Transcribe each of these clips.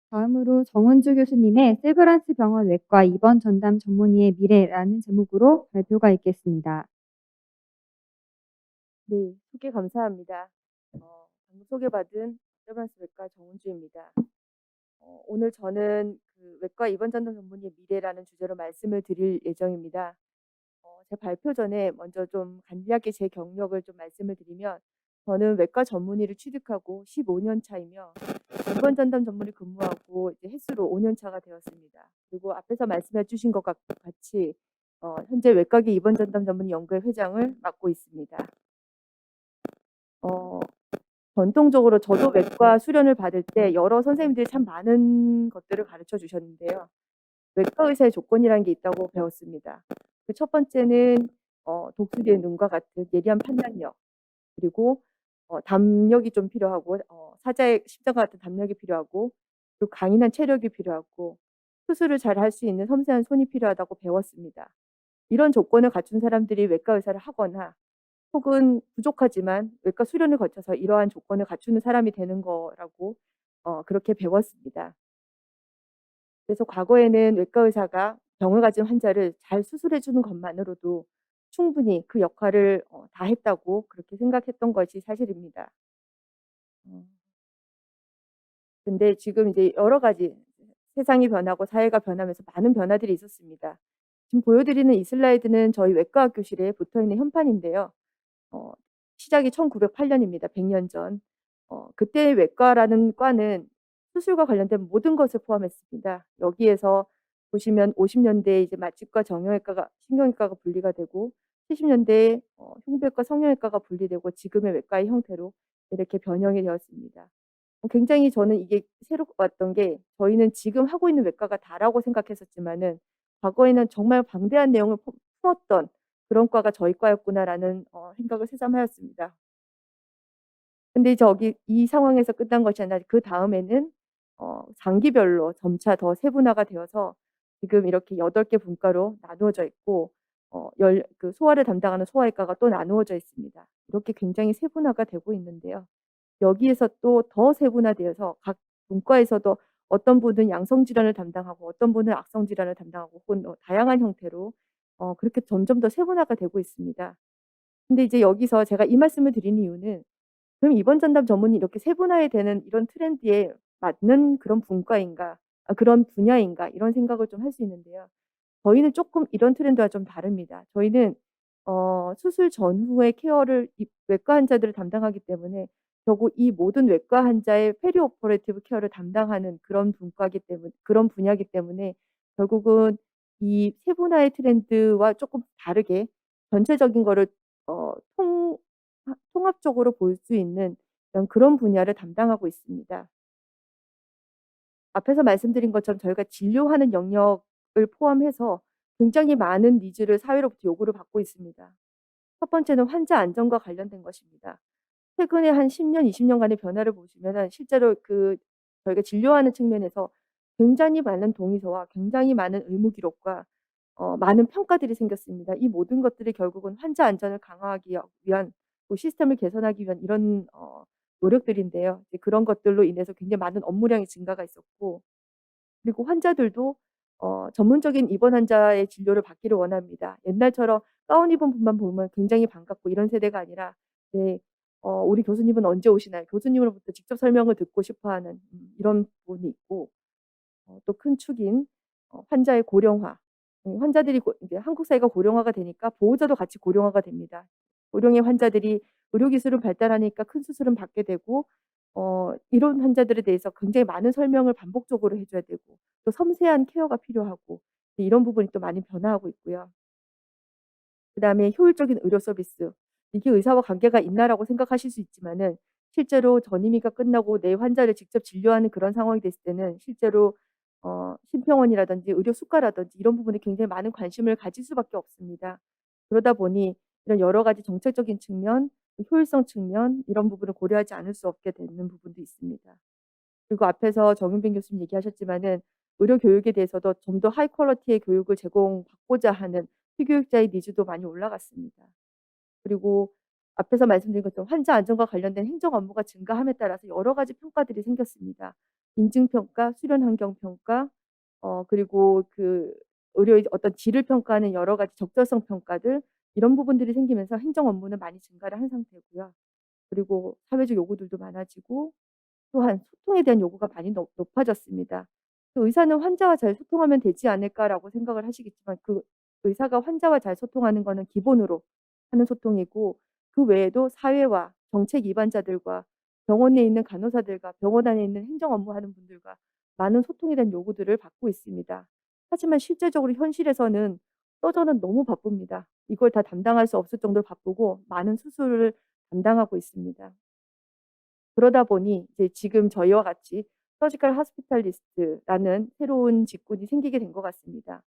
다음으로 정은주 교수님의 세브란스 병원 외과 입원 전담 전문의의 미래라는 제목으로 발표가 있겠습니다. 네, 소개 감사합니다. 방금 소개받은 세브란스 외과 정은주입니다. 오늘 저는 그 외과 입원 전담 전문의 미래라는 주제로 말씀을 드릴 예정입니다. 제 발표 전에 먼저 좀 간략하게 제 경력을 좀 말씀을 드리면, 저는 외과 전문의를 취득하고 15년 차이며 입원 전담 전문의 근무하고 이제 횟수로 5년 차가 되었습니다. 그리고 앞에서 말씀해 주신 것 같이 현재 외과계 입원 전담 전문의 연구회 회장을 맡고 있습니다. 어, 전통적으로 저도 외과 수련을 받을 때 여러 선생님들이 참 많은 것들을 가르쳐 주셨는데요. 외과 의사의 조건이라는 게 있다고 배웠습니다. 그 첫 번째는 독수리의 눈과 같은 예리한 판단력, 그리고 담력이 좀 필요하고, 사자의 심장과 같은 담력이 필요하고, 그리고 강인한 체력이 필요하고, 수술을 잘 할 수 있는 섬세한 손이 필요하다고 배웠습니다. 이런 조건을 갖춘 사람들이 외과 의사를 하거나, 혹은 부족하지만 외과 수련을 거쳐서 이러한 조건을 갖추는 사람이 되는 거라고 그렇게 배웠습니다. 그래서 과거에는 외과 의사가 병을 가진 환자를 잘 수술해 주는 것만으로도 충분히 그 역할을 다 했다고 그렇게 생각했던 것이 사실입니다. 어 근데 지금 이제 여러 가지 세상이 변하고 사회가 변하면서 많은 변화들이 있었습니다. 지금 보여드리는 이 슬라이드는 저희 외과학 교실에 붙어 있는 현판인데요. 어 시작이 1908년입니다. 100년 전. 그때 외과라는 과는 수술과 관련된 모든 것을 포함했습니다. 여기에서 보시면 50년대에 이제 마취과 정형외과가 신경외과가 분리가 되고, 70년대에 흉부외과 성형외과가 분리되고, 지금의 외과의 형태로 이렇게 변형이 되었습니다. 굉장히 저는 이게 새롭웠던 게, 저희는 지금 하고 있는 외과가 다라고 생각했었지만은 과거에는 정말 방대한 내용을 품었던 그런 과가 저희 과였구나라는 생각을 새삼하였습니다. 근데 저기 이 상황에서 끝난 것이 아니라 그다음에는 장기별로 점차 더 세분화가 되어서 지금 이렇게 8개 분과로 나누어져 있고, 그 소아를 담당하는 소아외과가 또 나누어져 있습니다. 이렇게 굉장히 세분화가 되고 있는데요. 여기에서 또 더 세분화되어서 각 분과에서도 어떤 분은 양성 질환을 담당하고, 어떤 분은 악성 질환을 담당하고, 혹은 다양한 형태로 그렇게 점점 더 세분화가 되고 있습니다. 근데 이제 여기서 제가 이 말씀을 드리는 이유는, 그럼 입원 전담 전문이 이렇게 세분화에 되는 이런 트렌드에 맞는 그런 분과인가, 그런 분야인가, 이런 생각을 좀 할 수 있는데요. 저희는 조금 이런 트렌드와 좀 다릅니다. 저희는 수술 전후의 케어를 이 외과 환자들을 담당하기 때문에, 결국 이 모든 외과 환자의 페리 오퍼레이티브 케어를 담당하는 그런 분과기 때문 그런 분야이기 때문에, 결국은 이 세분화의 트렌드와 조금 다르게 전체적인 거를 통합적으로 볼 수 있는 그런 분야를 담당하고 있습니다. 앞에서 말씀드린 것처럼 저희가 진료하는 영역을 포함해서 굉장히 많은 니즈를 사회로부터 요구를 받고 있습니다. 첫 번째는 환자 안전과 관련된 것입니다. 최근에 한 10년, 20년간의 변화를 보시면은 실제로 저희가 진료하는 측면에서 굉장히 많은 동의서와 굉장히 많은 의무 기록과 많은 평가들이 생겼습니다. 이 모든 것들이 결국은 환자 안전을 강화하기 위한, 또 시스템을 개선하기 위한 이런 노력들인데요. 이제 그런 것들로 인해서 굉장히 많은 업무량의 증가가 있었고, 그리고 환자들도 전문적인 입원 환자의 진료를 받기를 원합니다. 옛날처럼 가운 입은 분만 보면 굉장히 반갑고 이런 세대가 아니라, 네, "우리 교수님은 언제 오시나요?" 교수님으로부터 직접 설명을 듣고 싶어 하는 이런 부분이 있고, 또 큰 축인 환자의 고령화. 환자들이 이제 한국 사회가 고령화가 되니까 보호자도 같이 고령화가 됩니다. 고령의 환자들이 의료 기술은 발달하니까 큰 수술은 받게 되고, 이런 환자들에 대해서 굉장히 많은 설명을 반복적으로 해 줘야 되고, 또 섬세한 케어가 필요하고, 이런 부분이 또 많이 변화하고 있고요. 그다음에 효율적인 의료 서비스. 이게 의사와 관계가 있나라고 생각하실 수 있지만은, 실제로 전임의가 끝나고 내 환자를 직접 진료하는 그런 상황이 됐을 때는 실제로 심평원이라든지 의료 수가라든지 이런 부분에 굉장히 많은 관심을 가질 수밖에 없습니다. 그러다 보니 이런 여러 가지 정책적인 측면, 효율성 측면, 이런 부분을 고려하지 않을 수 없게 되는 부분도 있습니다. 그리고 앞에서 정윤빈 교수님 얘기하셨지만은, 의료 교육에 대해서도 좀 더 하이 퀄리티의 교육을 제공받고자 하는 피교육자의 니즈도 많이 올라갔습니다. 그리고 앞에서 말씀드린 것처럼 환자 안전과 관련된 행정 업무가 증가함에 따라서 여러 가지 평가들이 생겼습니다. 인증 평가, 수련 환경 평가, 그리고 그 의료의 어떤 질을 평가하는 여러 가지 적절성 평가들, 이런 부분들이 생기면서 행정 업무는 많이 증가를 한 상태고요. 그리고 사회적 요구들도 많아지고, 또한 소통에 대한 요구가 많이 높아졌습니다. 그 의사는 환자와 잘 소통하면 되지 않을까라고 생각을 하시겠지만, 그 의사가 환자와 잘 소통하는 거는 기본으로 하는 소통이고, 그 외에도 사회와 정책 위반자들과 병원 내에 있는 간호사들과 병원 안에 있는 행정 업무하는 분들과 많은 소통에 대한 요구들을 받고 있습니다. 하지만 실제적으로 현실에서는 서저는 너무 바쁩니다. 이걸 다 담당할 수 없을 정도로 바쁘고 많은 수술을 담당하고 있습니다. 그러다 보니 이제 지금 저희와 같이 서지컬 하스피탈리스트라는 새로운 직군이 생기게 된 것 같습니다.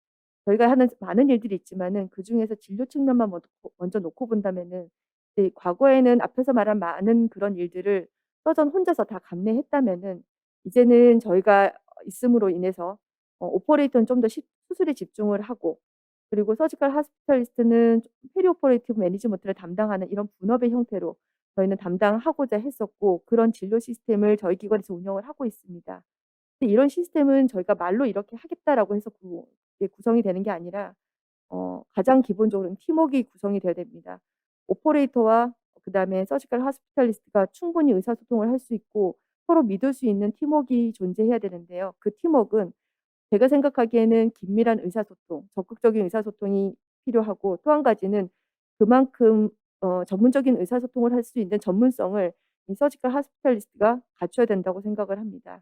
저희가 하는 많은 일들이 있지만은 그중에서 진료 측면만 먼저 놓고 본다면은, 이제 과거에는 앞에서 말한 많은 그런 일들을 서전 혼자서 다 감내했다면은, 이제는 저희가 있음으로 인해서 오퍼레이터는 좀 더 수술에 집중을 하고, 그리고 서지컬 하스피탈리스트는 페리 오퍼레이티브 매니지먼트를 담당하는 이런 분업의 형태로 저희는 담당하고자 했었고, 그런 진료 시스템을 저희 기관에서 운영을 하고 있습니다. 근데 이런 시스템은 저희가 말로 이렇게 하겠다라고 해서 이게 구성이 되는 게 아니라, 가장 기본적으로는 팀워크가 구성이 돼야 됩니다. 오퍼레이터와 그다음에 서지컬 하스피탈리스트가 충분히 의사소통을 할 수 있고 서로 믿을 수 있는 팀워크가 존재해야 되는데요. 그 팀워크는 제가 생각하기에는 긴밀한 의사소통, 적극적인 의사소통이 필요하고, 또 한 가지는 그만큼 전문적인 의사소통을 할 수 있는 전문성을 이 서지컬 하스피탈리스트가 갖춰야 된다고 생각을 합니다.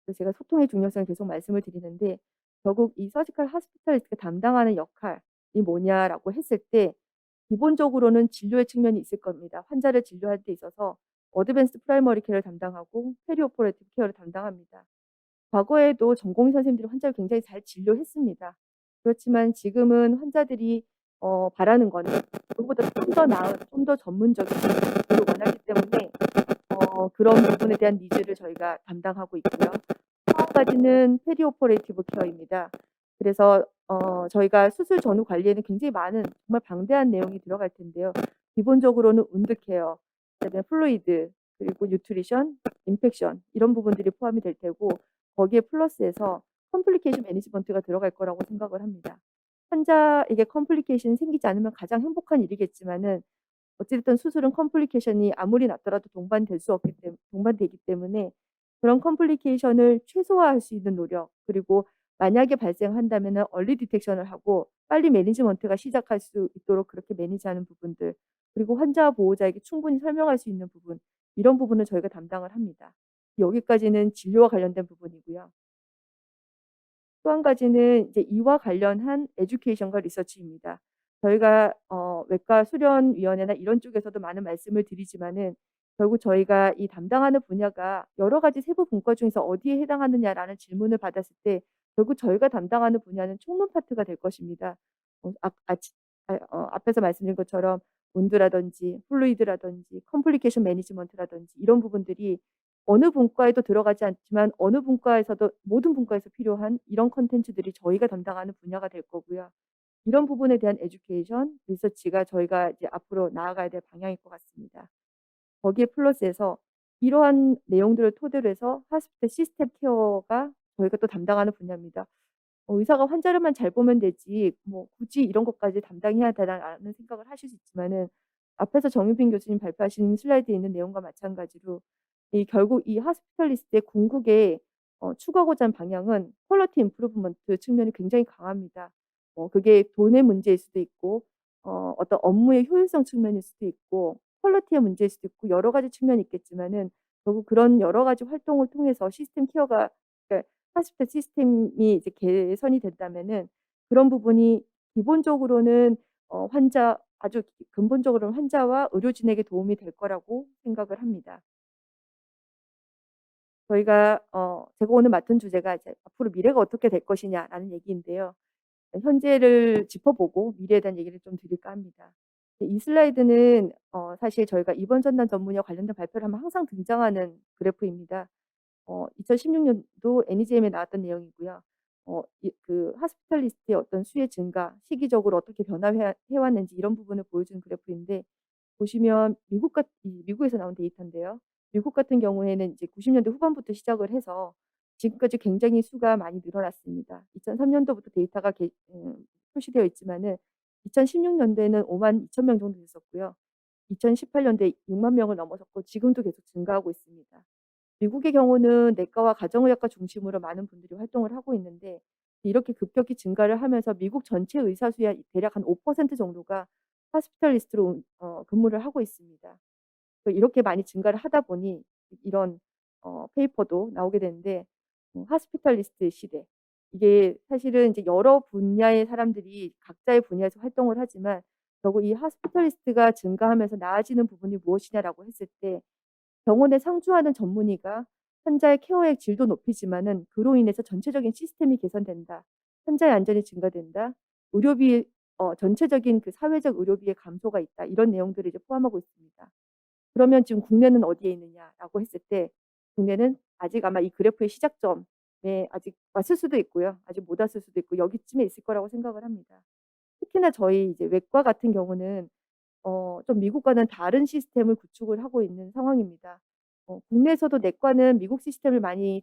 그래서 제가 소통의 중요성을 계속 말씀을 드리는데, 결국 이 서지컬 하스피탈리스트가 담당하는 역할이 뭐냐라고 했을 때, 기본적으로는 진료의 측면이 있을 겁니다. 환자를 진료할 때 있어서 어드밴스드 프라이머리 케어를 담당하고 페리 오퍼레이티브 케어를 담당합니다. 과거에도 전공의 선생님들이 환자를 굉장히 잘 진료했습니다. 그렇지만 지금은 환자들이 바라는 거는 그보다 좀 더 나은, 좀 더 전문적인 진료를 원하기 때문에 그런 부분에 대한 니즈를 저희가 담당하고 있고요. 또 한 가지는 페리 오퍼레이티브 케어입니다. 그래서 저희가 수술 전후 관리에는 굉장히 많은, 정말 방대한 내용이 들어갈 텐데요. 기본적으로는 운드 케어, 그다음에 플루이드, 그리고 뉴트리션, 인펙션, 이런 부분들이 포함이 될 테고, 거기에 플러스해서 컴플리케이션 매니지먼트가 들어갈 거라고 생각을 합니다. 환자에게 컴플리케이션이 생기지 않으면 가장 행복한 일이겠지만은, 어찌 됐든 수술은 컴플리케이션이 아무리 낮더라도 동반되기 때문에 그런 컴플리케이션을 최소화할 수 있는 노력, 그리고 만약에 발생한다면은 얼리 디텍션을 하고 빨리 매니지먼트가 시작할 수 있도록 그렇게 매니지하는 부분들, 그리고 환자와 보호자에게 충분히 설명할 수 있는 부분, 이런 부분을 저희가 담당을 합니다. 여기까지는 진료와 관련된 부분이고요. 또 한 가지는 이제 이와 관련한 에듀케이션과 리서치입니다. 저희가 외과 수련위원회나 이런 쪽에서도 많은 말씀을 드리지만은, 결국 저희가 이 담당하는 분야가 여러 가지 세부 분과 중에서 어디에 해당하느냐라는 질문을 받았을 때, 결국 저희가 담당하는 분야는 총론 파트가 될 것입니다. 어 앞 아치 앞에서 말씀드린 것처럼 운드라든지 플루이드라든지 컴플리케이션 매니지먼트라든지 이런 부분들이 어느 분과에도 들어가지 않지만 어느 분과에서도 모든 분과에서 필요한 이런 콘텐츠들이 저희가 담당하는 분야가 될 거고요. 이런 부분에 대한 에듀케이션, 리서치가 저희가 이제 앞으로 나아가야 될 방향일 것 같습니다. 거기에 플러스해서 이러한 내용들을 토대로 해서 하스피탈 시스템 케어가 저희가 또 담당하는 분야입니다. 의사가 환자를만 잘 보면 되지 뭐 굳이 이런 것까지 담당해야 되나라는 생각을 하실 수 있지만은, 앞에서 정유빈 교수님 발표하신 슬라이드에 있는 내용과 마찬가지로 이 결국 이 하스피탈리스트의 궁극에 추구하고자 하는 방향은 퀄리티 임프루브먼트 측면이 굉장히 강합니다. 그게 돈의 문제일 수도 있고 어떤 업무의 효율성 측면일 수도 있고 퀄리티의 문제일 수도 있고 여러 가지 측면이 있겠지만은, 결국 그런 여러 가지 활동을 통해서 시스템 케어가, 그러니까 하스피탈 시스템이 이제 개선이 된다면은, 그런 부분이 기본적으로는 환자, 아주 근본적으로는 환자와 의료진에게 도움이 될 거라고 생각을 합니다. 저희가 제가 오늘 맡은 주제가 이제 "앞으로 미래가 어떻게 될 것이냐."라는 얘기인데요. 현재를 짚어보고 미래에 대한 얘기를 좀 드릴까 합니다. 이 슬라이드는 사실 저희가 입원 전담 전문의와 관련된 발표를 하면 항상 등장하는 그래프입니다. 2016년도 NEJM에 나왔던 내용이고요. 하스피탈리스트의 어떤 수의 증가, 시기적으로 어떻게 변화해 왔는지 이런 부분을 보여주는 그래프인데, 보시면 미국에서 나온 데이터인데요. 미국 같은 경우에는 이제 90년대 년대 후반부터 시작을 해서 지금까지 굉장히 수가 많이 늘어났습니다. 2003년도 년도부터 데이터가 표시되어 있지만은 2016년도에는 년도에는 52,000명 정도 됐었고요. 2018년도에 년도에 6만 명을 넘어섰고 지금도 계속 증가하고 있습니다. 미국의 경우는 내과와 가정의학과 중심으로 많은 분들이 활동을 하고 있는데, 이렇게 급격히 증가를 하면서 미국 전체 의사 수의 대략 한 5% 정도가 하스피탈리스트로 근무를 하고 있습니다. 이렇게 많이 증가를 하다 보니 이런 페이퍼도 나오게 되는데, 하스피탈리스트 시대. 이게 사실은 이제 여러 분야의 사람들이 각자의 분야에서 활동을 하지만 결국 이 하스피탈리스트가 증가하면서 나아지는 부분이 무엇이냐라고 했을 때, 병원에 상주하는 전문의가 환자의 케어의 질도 높이지만은 그로 인해서 전체적인 시스템이 개선된다. 환자의 안전이 증가된다. 의료비 전체적인 그 사회적 의료비의 감소가 있다. 이런 내용들을 이제 포함하고 있습니다. 그러면 지금 국내는 어디에 있느냐라고 했을 때, 국내는 아직 아마 이 그래프의 시작점에 아직 왔을 수도 있고요. 아직 못 왔을 수도 있고 여기쯤에 있을 거라고 생각을 합니다. 특히나 저희 이제 외과 같은 경우는 좀 미국과는 다른 시스템을 구축을 하고 있는 상황입니다. 국내에서도 내과는 미국 시스템을 많이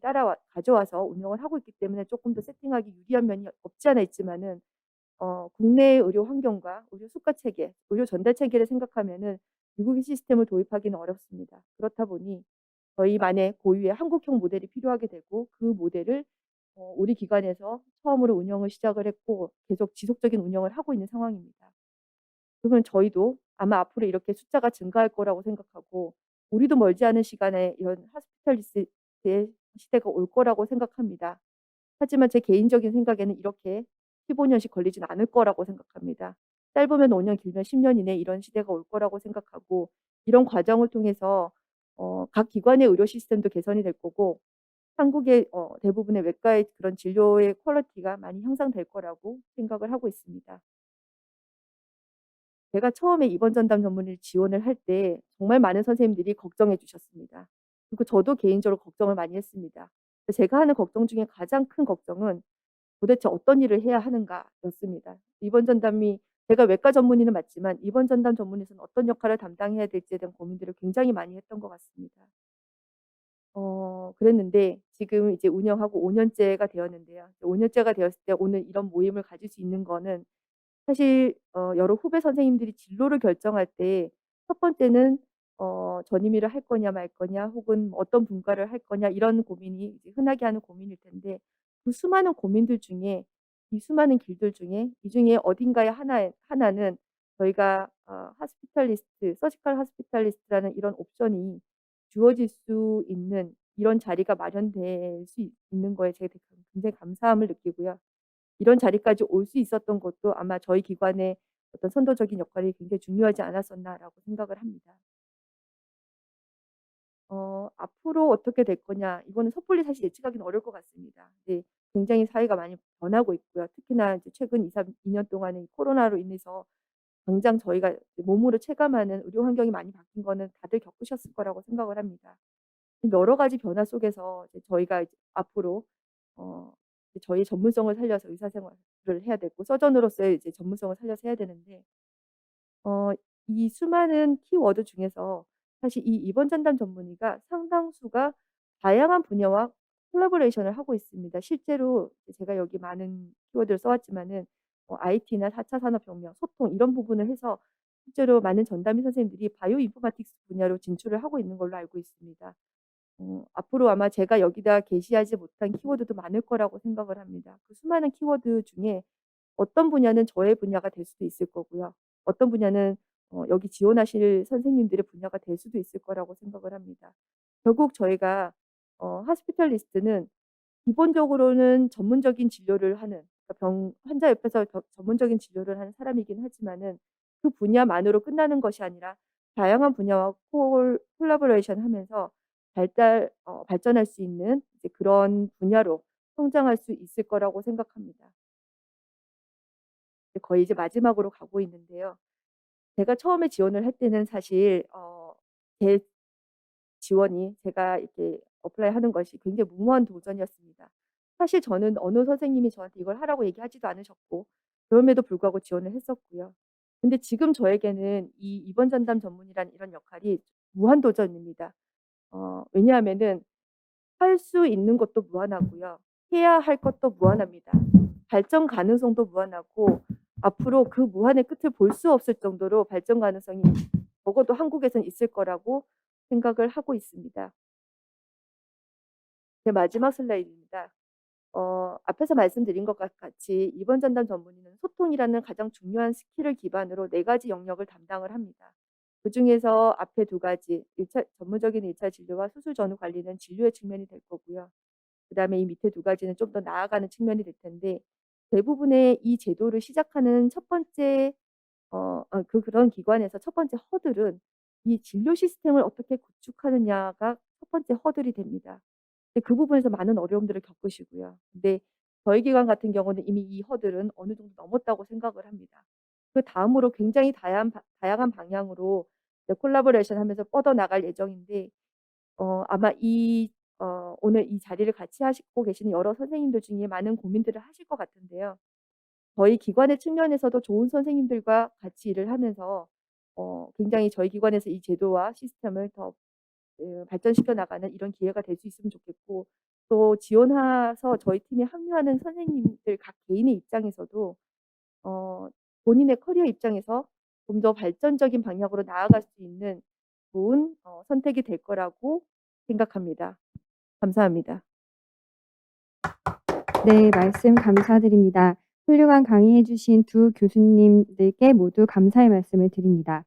가져와서 운영을 하고 있기 때문에 조금 더 세팅하기 유리한 면이 없지 않아 있지만은, 국내의 의료 환경과 의료 수가 체계, 의료 전달 체계를 생각하면은 미국의 시스템을 도입하기는 어렵습니다. 그렇다 보니 저희만의 고유의 한국형 모델이 필요하게 되고, 그 모델을 우리 기관에서 처음으로 운영을 시작을 했고 계속 지속적인 운영을 하고 있는 상황입니다. 그러면 저희도 아마 앞으로 이렇게 숫자가 증가할 거라고 생각하고, 우리도 멀지 않은 시간에 이런 하스피탈리스트의 시대가 올 거라고 생각합니다. 하지만 제 개인적인 생각에는 이렇게 15년씩 걸리진 않을 거라고 생각합니다. 짧으면 5년, 길면 10년 이내 이런 시대가 올 거라고 생각하고, 이런 과정을 통해서 각 기관의 의료 시스템도 개선이 될 거고, 한국의 대부분의 외과의 그런 진료의 퀄리티가 많이 향상될 거라고 생각을 하고 있습니다. 제가 처음에 입원 전담 전문의를 지원을 할 때 정말 많은 선생님들이 걱정해 주셨습니다. 그리고 저도 개인적으로 걱정을 많이 했습니다. 제가 하는 걱정 중에 가장 큰 걱정은 도대체 어떤 일을 해야 하는가였습니다. 입원 전담이, 제가 외과 전문의는 맞지만 입원 전담 전문의에서는 어떤 역할을 담당해야 될지에 대한 고민들을 굉장히 많이 했던 것 같습니다. 그랬는데 지금 이제 운영하고 5 년째가 되었는데요. 5 년째가 되었을 때 오늘 이런 모임을 가질 수 있는 거는, 사실 여러 후배 선생님들이 진로를 결정할 때 첫 번째는 전임의를 할 거냐 말 거냐, 혹은 뭐 어떤 분과를 할 거냐, 이런 고민이 이제 흔하게 하는 고민일 텐데, 그 수많은 고민들 중에, 이 수많은 길들 중에 이 중에 어딘가에 하나는 저희가 하스피탈리스트, 서지컬 하스피탈리스트라는 이런 옵션이 주어질 수 있는 이런 자리가 마련될 수 있는 거에 제가 되게 굉장히 감사함을 느끼고요. 이런 자리까지 올 수 있었던 것도 아마 저희 기관의 어떤 선도적인 역할이 굉장히 중요하지 않았었나라고 생각을 합니다. 앞으로 어떻게 될 거냐, 이거는 섣불리 사실 예측하기는 어려울 것 같습니다. 네. 굉장히 사회가 많이 변하고 있고요. 특히나 이제 최근 2 년 동안은 이 코로나로 인해서 당장 저희가 몸으로 체감하는 의료 환경이 많이 바뀐 거는 다들 겪으셨을 거라고 생각을 합니다. 여러 가지 변화 속에서 이제 저희가 이제 앞으로 이제 저희 전문성을 살려서 의사 생활을 해야 되고, 서전으로서의 이제 전문성을 살려서 해야 되는데, 어 이 수많은 키워드 중에서 사실 이 입원 전담 전문의가 상당수가 다양한 분야와 콜라보레이션을 하고 있습니다. 실제로 제가 여기 많은 키워드를 써 왔지만은 IT나 4차 산업혁명, 소통 이런 부분을 해서 실제로 많은 전담의 선생님들이 바이오 인포마틱스 분야로 진출을 하고 있는 걸로 알고 있습니다. 앞으로 아마 제가 여기다 게시하지 못한 키워드도 많을 거라고 생각을 합니다. 그 수많은 키워드 중에 어떤 분야는 저의 분야가 될 수도 있을 거고요. 어떤 분야는 여기 지원하실 선생님들의 분야가 될 수도 있을 거라고 생각을 합니다. 결국 저희가 하스피탈리스트는 기본적으로는 전문적인 진료를 하는, 그러니까 환자 옆에서 전문적인 진료를 하는 사람이긴 하지만은, 그 분야만으로 끝나는 것이 아니라 다양한 분야와 콜라보레이션 하면서 발전할 수 있는 이제 그런 분야로 성장할 수 있을 거라고 생각합니다. 거의 이제 마지막으로 가고 있는데요. 제가 처음에 지원을 할 때는 사실 제 지원이, 제가 이렇게 어플라이 하는 것이 굉장히 무모한 도전이었습니다. 사실 저는 어느 선생님이 저한테 이걸 하라고 얘기하지도 않으셨고 그럼에도 불구하고 지원을 했었고요. 근데 지금 저에게는 이 입원 전담 전문이라는 이런 역할이 무한도전입니다. 왜냐하면은 할 수 있는 것도 무한하고요. 해야 할 것도 무한합니다. 발전 가능성도 무한하고 앞으로 그 무한의 끝을 볼 수 없을 정도로 발전 가능성이 적어도 한국에선 있을 거라고 생각을 하고 있습니다. 제 마지막 슬라이드입니다. 앞에서 말씀드린 것과 같이 입원 전담 전문의는 소통이라는 가장 중요한 스킬을 기반으로 4가지 영역을 담당을 합니다. 그중에서 앞에 2가지 전문적인 1차 진료와 수술 전후 관리는 진료의 측면이 될 거고요. 그다음에 이 밑에 2가지는 좀 더 나아가는 측면이 될 텐데 대부분의 이 제도를 시작하는 첫 번째 그런 기관에서 첫 번째 허들은 이 진료 시스템을 어떻게 구축하느냐가 첫 번째 허들이 됩니다. 근데 그 부분에서 많은 어려움들을 겪으시고요. 근데 저희 기관 같은 경우는 이미 이 허들은 어느 정도 넘었다고 생각을 합니다. 그다음으로 굉장히 다양한 방향으로 이제 콜라보레이션 하면서 뻗어나갈 예정인데 아마 오늘 이 자리를 같이 하시고 계시는 여러 선생님들 중에 많은 고민들을 하실 것 같은데요. 저희 기관의 측면에서도 좋은 선생님들과 같이 일을 하면서 굉장히 저희 기관에서 이 제도와 시스템을 더 발전시켜 나가는 이런 기회가 될 수 있으면 좋겠고 또 지원해서 저희 팀에 합류하는 선생님들 각 개인의 입장에서도 어 본인의 커리어 입장에서 좀 더 발전적인 방향으로 나아갈 수 있는 좋은 선택이 될 거라고 생각합니다. 감사합니다. 네, 말씀 감사드립니다. 훌륭한 강의해 주신 두 교수님들께 모두 감사의 말씀을 드립니다.